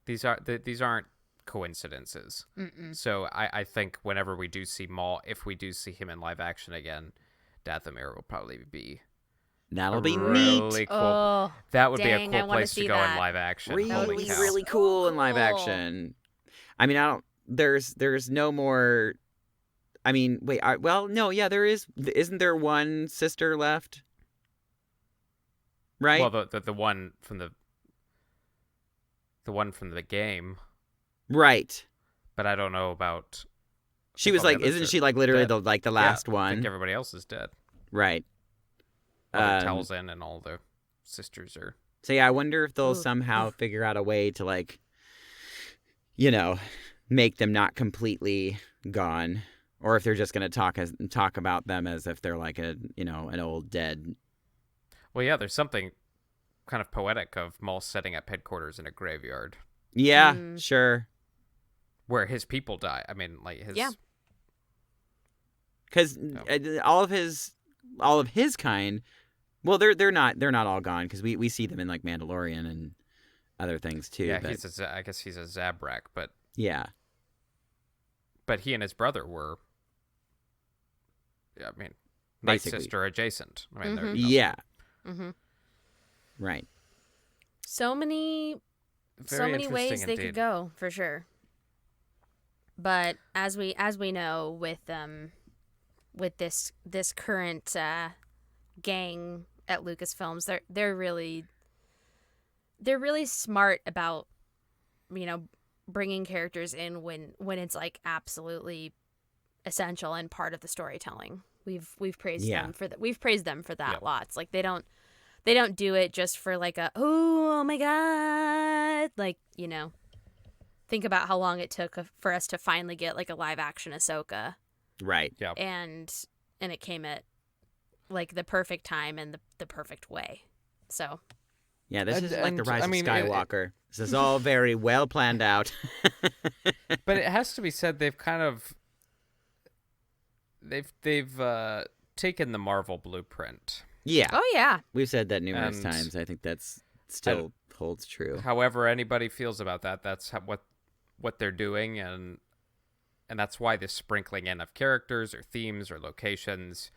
Speaker 2: These aren't coincidences.
Speaker 1: Mm-mm.
Speaker 2: So I think whenever we do see Maul, if we do see him in live action again, Dathomir will probably be
Speaker 3: That'll be
Speaker 2: really
Speaker 3: neat.
Speaker 2: cool.
Speaker 1: Oh,
Speaker 2: That would be
Speaker 1: dang,
Speaker 2: a
Speaker 1: I
Speaker 2: cool
Speaker 1: wanna
Speaker 2: place to
Speaker 1: see
Speaker 2: go
Speaker 1: that.
Speaker 2: in live action.
Speaker 3: Really,
Speaker 2: Holy cow.
Speaker 3: really
Speaker 1: So
Speaker 3: cool in live
Speaker 1: cool.
Speaker 3: action. I mean, I don't. There's no more. I mean, wait. Well, no, yeah, there is. Isn't there one sister left? Right.
Speaker 2: Well, the one from the game,
Speaker 3: right.
Speaker 2: but I don't know about.
Speaker 3: She was
Speaker 2: all the
Speaker 3: like,
Speaker 2: others
Speaker 3: isn't
Speaker 2: are
Speaker 3: she like literally
Speaker 2: dead.
Speaker 3: the last
Speaker 2: I
Speaker 3: one?
Speaker 2: think everybody else is dead.
Speaker 3: Right.
Speaker 2: All the Talzin and all the sisters are.
Speaker 3: So yeah, I wonder if they'll
Speaker 1: Ooh.
Speaker 3: somehow figure out a way to like, make them not completely gone, or if they're just gonna talk about them as if they're like an old dead.
Speaker 2: Well, yeah, there's something kind of poetic of Maul setting up headquarters in a graveyard
Speaker 3: Yeah,
Speaker 1: Mm.
Speaker 3: sure.
Speaker 2: where his people die. I mean, like his.
Speaker 1: Yeah.
Speaker 3: Because all of his kind, well, they're not all gone because we see them in like Mandalorian and other things too.
Speaker 2: Yeah,
Speaker 3: but,
Speaker 2: I guess he's a Zabrak, but
Speaker 3: yeah,
Speaker 2: he and his brother were. Yeah, I mean, Night
Speaker 3: Basically.
Speaker 2: Sister adjacent. I mean, they're
Speaker 3: yeah,
Speaker 1: Mm-hmm.
Speaker 3: right.
Speaker 1: So many
Speaker 2: very
Speaker 1: ways
Speaker 2: interesting
Speaker 1: they could
Speaker 2: indeed.
Speaker 1: go, for sure. But as we know with this current gang at Lucasfilms, they're really smart about bringing characters in when it's like absolutely essential and part of the storytelling. We've praised
Speaker 3: Yeah.
Speaker 1: them for that. We've praised them for that
Speaker 2: Yep.
Speaker 1: lots. Like they don't do it just for like oh my god, like think about how long it took for us to finally get like a live action Ahsoka,
Speaker 3: Right.
Speaker 2: Yeah.
Speaker 1: and it came at like the perfect time and the perfect way. So
Speaker 3: Yeah, this is like the
Speaker 2: And,
Speaker 3: rise
Speaker 2: I
Speaker 3: of
Speaker 2: mean,
Speaker 3: Skywalker. This is all very well planned out.
Speaker 2: But it has to be said they've kind of they've taken the Marvel blueprint.
Speaker 3: Yeah,
Speaker 1: oh yeah,
Speaker 3: we've said that numerous
Speaker 2: And
Speaker 3: times. I think that's still holds true.
Speaker 2: However anybody feels about that, that's what they're doing, and that's why this sprinkling in of characters or themes or locations,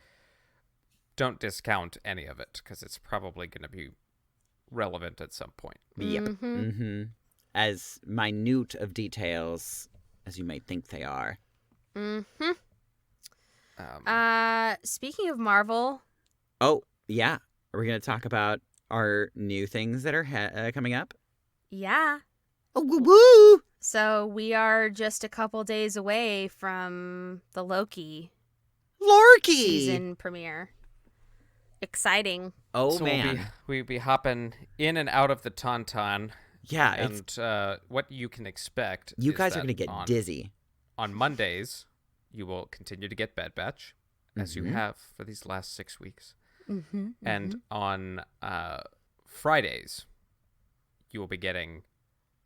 Speaker 2: don't discount any of it because it's probably going to be relevant at some point.
Speaker 3: Yep.
Speaker 1: Mhm.
Speaker 3: Mm-hmm. As minute of details as you might think they are.
Speaker 1: Mhm.
Speaker 2: Um,
Speaker 1: Speaking of Marvel,
Speaker 3: Oh, yeah. Are we going to talk about our new things that are coming up?
Speaker 1: yeah.
Speaker 3: Oh, woo woo!
Speaker 1: So we are just a couple days away from the Loki
Speaker 3: Lorky!
Speaker 1: season premiere. Exciting.
Speaker 3: Oh,
Speaker 2: so
Speaker 3: man.
Speaker 2: we'll be hopping in and out of the Tauntaun,
Speaker 3: Yeah, it's,
Speaker 2: and what you can expect.
Speaker 3: you
Speaker 2: is
Speaker 3: guys are
Speaker 2: that
Speaker 3: going to get
Speaker 2: on,
Speaker 3: dizzy.
Speaker 2: On Mondays, you will continue to get Bad Batch, as you
Speaker 3: Mhm.
Speaker 2: have for these last 6 weeks. And on Fridays, you will be getting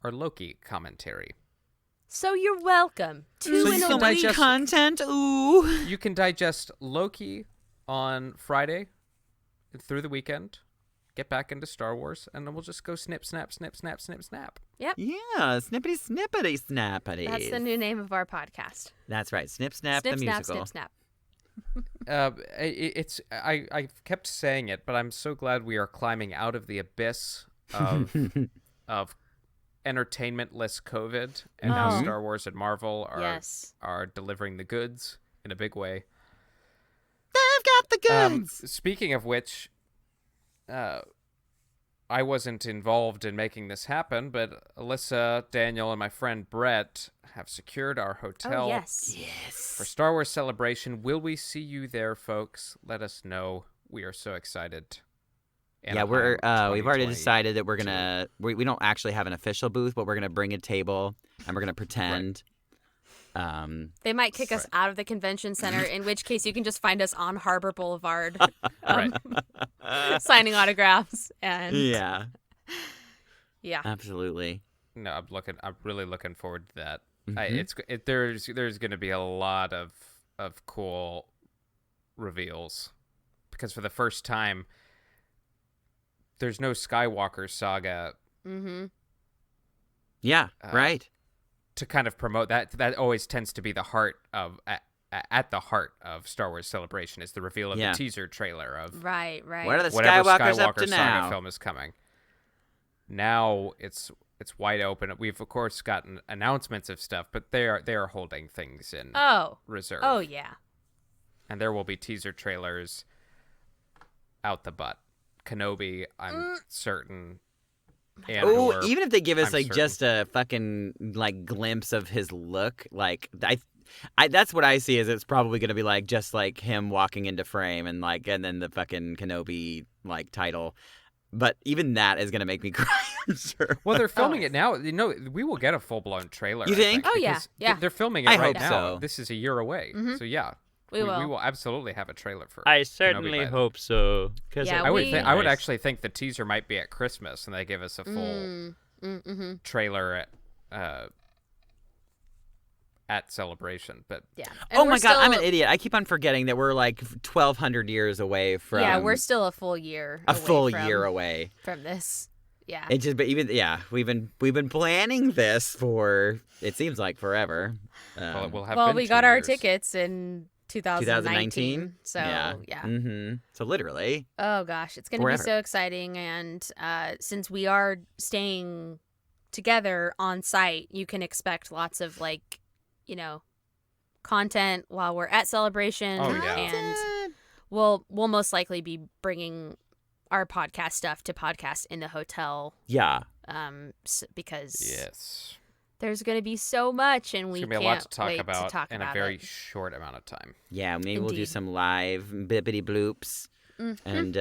Speaker 2: our Loki commentary.
Speaker 1: So you're welcome.
Speaker 3: So
Speaker 1: In
Speaker 3: you
Speaker 1: a
Speaker 3: can
Speaker 1: week.
Speaker 3: digest content. Ooh.
Speaker 2: You can digest Loki on Friday through the weekend, get back into Star Wars, and then we'll just go snip, snap, snip, snap, snip, snap.
Speaker 1: Yep.
Speaker 3: Yeah, snippity, snippity, snappity.
Speaker 1: That's the new name of our podcast.
Speaker 3: That's right. Snip, snap,
Speaker 1: Snip,
Speaker 3: the
Speaker 1: snap,
Speaker 3: musical.
Speaker 1: snip, snap.
Speaker 2: I kept saying it, but I'm so glad we are climbing out of the abyss of entertainmentless COVID, and now Star Wars and Marvel are delivering the goods in a big way.
Speaker 3: They've got the goods.
Speaker 2: Speaking of which, I wasn't involved in making this happen, but Alyssa, Daniel, and my friend Brett have secured our hotel.
Speaker 1: Oh, yes.
Speaker 2: For Star Wars Celebration. Will we see you there, folks? Let us know. We are so excited.
Speaker 3: Yeah, we've already decided that we're gonna we don't actually have an official booth, but we're gonna bring a table and we're gonna pretend. Right.
Speaker 1: They might kick us out of the convention center, in which case you can just find us on Harbor Boulevard, signing autographs and
Speaker 3: yeah,
Speaker 1: absolutely.
Speaker 2: No, I'm really looking forward to that.
Speaker 3: Mm-hmm.
Speaker 2: There's going to be a lot of cool reveals, because for the first time, there's no Skywalker saga.
Speaker 1: Mm-hmm.
Speaker 3: Yeah, right.
Speaker 2: To kind of promote that always tends to be the heart of at the heart of Star Wars Celebration is the reveal of the teaser trailer of
Speaker 1: right.
Speaker 3: What are the
Speaker 2: whatever
Speaker 3: Skywalkers up to
Speaker 2: Skywalker
Speaker 3: now?
Speaker 2: saga film is coming. Now it's wide open. We've of course gotten announcements of stuff, but they are holding things in reserve.
Speaker 1: Oh yeah.
Speaker 2: And there will be teaser trailers out the butt. Kenobi, I'm certain.
Speaker 3: Oh, even if they give us
Speaker 2: I'm
Speaker 3: like just a fucking like glimpse of his look, like I that's what I see is it's probably gonna be like just like him walking into frame and then the fucking Kenobi like title. But even that is gonna make me cry. I'm sure.
Speaker 2: Well, they're filming it now. You know, we will get a full blown trailer.
Speaker 3: You think?
Speaker 1: Oh yeah,
Speaker 2: because
Speaker 1: yeah.
Speaker 2: They're filming it
Speaker 3: I
Speaker 2: right
Speaker 3: hope
Speaker 2: now.
Speaker 3: so.
Speaker 2: This is a year away, so yeah.
Speaker 1: We will.
Speaker 2: We will absolutely have a trailer for.
Speaker 6: I
Speaker 2: Kenobi
Speaker 6: certainly
Speaker 2: by then.
Speaker 6: hope so.
Speaker 1: Yeah,
Speaker 2: I would
Speaker 6: Nice.
Speaker 2: actually think the teaser might be at Christmas, and they give us a full trailer at Celebration. But
Speaker 1: Yeah.
Speaker 3: Oh my god, I'm an idiot. I keep on forgetting that we're like 1,200 years away from.
Speaker 1: Yeah, we're still a full year.
Speaker 3: year away
Speaker 1: from this. Yeah.
Speaker 3: It just, but even we've been planning this for it seems like forever.
Speaker 2: well, we'll have.
Speaker 1: Well,
Speaker 2: been
Speaker 1: we
Speaker 2: 2
Speaker 1: got our
Speaker 2: years.
Speaker 1: tickets in 2019. So yeah.
Speaker 3: Mm-hmm. So literally.
Speaker 1: Oh gosh, it's going to be so exciting. And since we are staying together on site, you can expect lots of content while we're at Celebration.
Speaker 2: Oh, yeah.
Speaker 1: And we'll most likely be bringing our podcast stuff to podcast in the hotel.
Speaker 3: Yeah.
Speaker 1: Because
Speaker 2: yes,
Speaker 1: there's going to be so much, and we
Speaker 2: There's gonna
Speaker 1: can't
Speaker 2: be a lot to talk
Speaker 1: wait
Speaker 2: about
Speaker 1: to talk
Speaker 2: in
Speaker 1: about
Speaker 2: a very
Speaker 1: it.
Speaker 2: short amount of time.
Speaker 3: Yeah, maybe we'll do
Speaker 1: Indeed.
Speaker 3: some live bippity bloops,
Speaker 1: Mm-hmm.
Speaker 3: and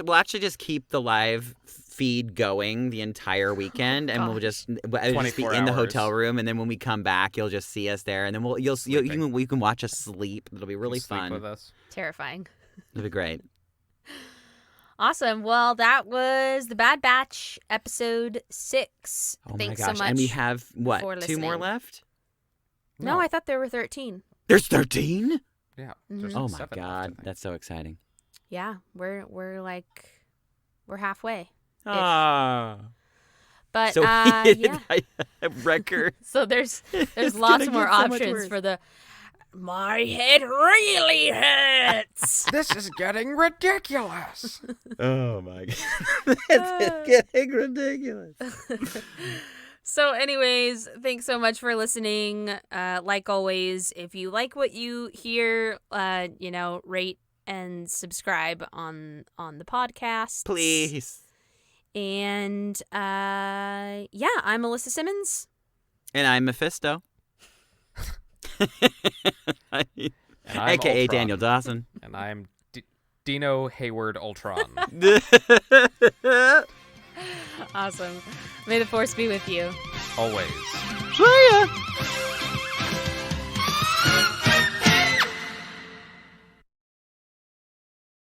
Speaker 3: we'll actually just keep the live feed going the entire weekend, and we'll just be
Speaker 2: 24
Speaker 3: in the
Speaker 2: hours.
Speaker 3: hotel room, and then when we come back, you'll just see us there, and then you can watch us sleep. It'll be really
Speaker 2: Sleep
Speaker 3: fun.
Speaker 2: with us.
Speaker 1: Terrifying.
Speaker 3: It'll be great.
Speaker 1: Awesome. Well, that was The Bad Batch, episode 6.
Speaker 3: Oh
Speaker 1: Thanks
Speaker 3: my gosh!
Speaker 1: so much.
Speaker 3: And we have what?
Speaker 1: for
Speaker 3: 2 more
Speaker 1: listening.
Speaker 3: left?
Speaker 1: No, I thought there were 13.
Speaker 3: There's 13.
Speaker 2: Yeah.
Speaker 1: Mhm.
Speaker 2: there's
Speaker 3: Oh
Speaker 2: 7
Speaker 3: my
Speaker 2: left, I
Speaker 3: god,
Speaker 2: think.
Speaker 3: that's so exciting.
Speaker 1: Yeah, we're halfway.
Speaker 3: Ah.
Speaker 1: But
Speaker 3: So
Speaker 1: yeah.
Speaker 3: a record.
Speaker 1: So there's
Speaker 3: It's
Speaker 1: lots
Speaker 3: gonna
Speaker 1: more
Speaker 3: get so much
Speaker 1: options
Speaker 3: worse.
Speaker 1: for the my head really hurts.
Speaker 2: This is getting ridiculous.
Speaker 3: Oh my god. It's getting ridiculous.
Speaker 1: So anyways, thanks so much for listening. Like always, if you like what you hear, rate and subscribe on the podcast.
Speaker 3: Please.
Speaker 1: And I'm Melissa Simmons.
Speaker 3: And I'm Mephisto.
Speaker 2: And I'm
Speaker 3: AKA
Speaker 2: Ultron.
Speaker 3: Daniel Dawson.
Speaker 2: And I'm Dino Hayward Ultron.
Speaker 1: Awesome. May the force be with you.
Speaker 2: Always.
Speaker 3: See ya.